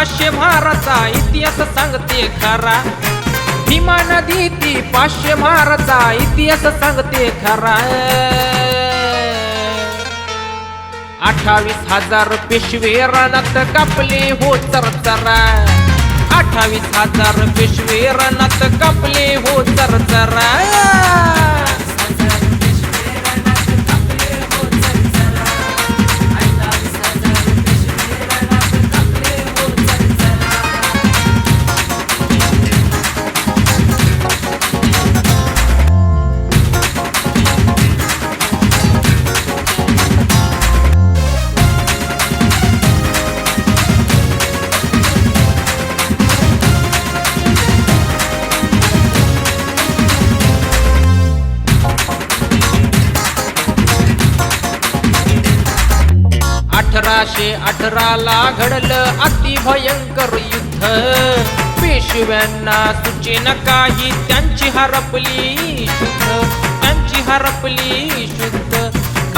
500 महाराचा इतिहास सांगते खरा. भीमा नदी ती 500 महाराचा इतिहास सांगते खरा. 28,000 पेशवे रानात कापले हो चरचरा. 28,000 पेशवे रानात कापले हो चरचरा. अठराशे 18ला घडलं अति भयंकर युद्ध. पेशव्यांना सुचेन काही त्यांची हरपली शुद्ध. त्यांची हरपली शुद्ध.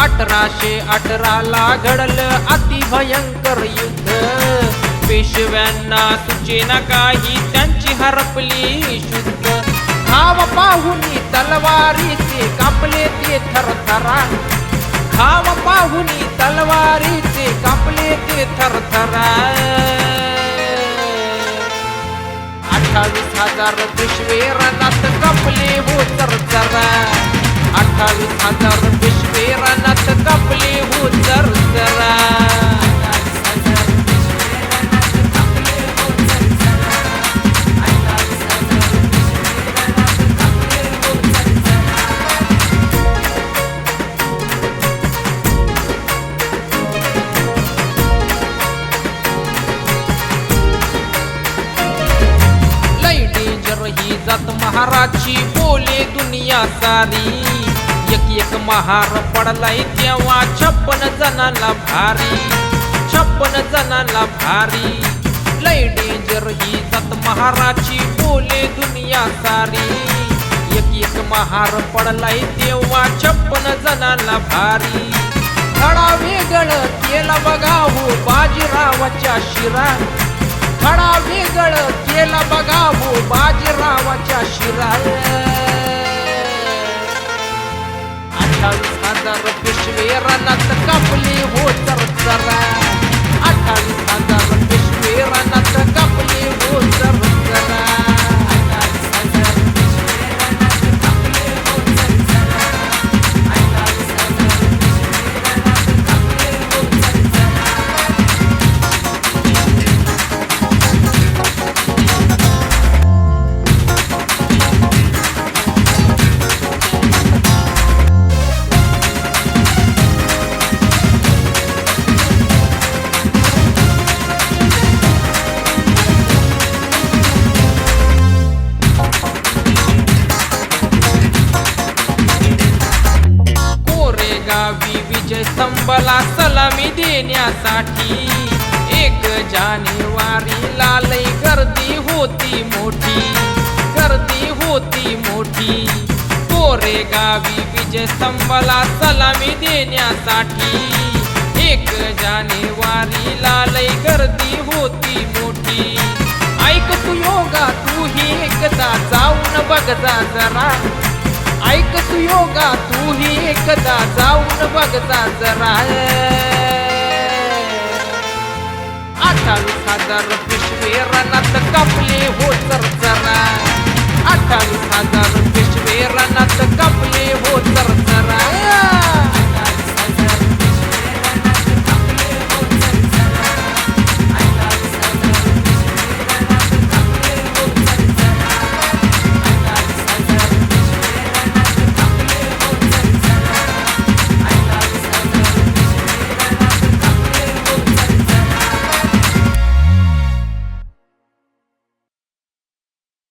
1818ला घडलं अति भयंकर युद्ध. पेशव्यांना सुचेन काही त्यांची हरपली शुद्ध. धाव पाहुनी तलवारीचे कापले ते थरथरा. धाव पाहुनी तलवारीचे कापले ते थरथरा. 28,000 पेशवे रानात कापले हो चरचरा. 28,000 पेशवे रानात कापले हो चरचरा. ही जात महाराची बोले दुनिया सारी. एक महार पडलाय तेव्हा 56 जणांना भारी. 56 जणांना भारी. लय डेंजर ही जात महाराची बोले दुनिया सारी. एक महार पडलाय तेव्हा 56 जणांना भारी. धडा वेगळं केला बघा हो बाजीरावाच्या शिरा. धडा वेगळं केला बघा हो बाजीरावाच्या शिरा. 28,000 पेशवे रानात कापले हो चरचरा. 28,000 पेशवे रानात कापले हो चरचरा. विजय स्तंभाला सलामी देण्यासाठी 1 जानेवारीला लई गर्दी होती मोठी. गर्दी होती मोठी. कोरेगावी विजय स्तंभाला सलामी देण्यासाठी 1 जानेवारीला लई गर्दी होती मोठी. ऐक तू योगा तू ही एकदा जाऊन बघ जा जरा. ऐक तू योगा तू ही एकदा जाऊन बघ जा जरा. 28,000 पेशवे रानात कापले हो चरचरा. 28,000 पेशवे रानात कापले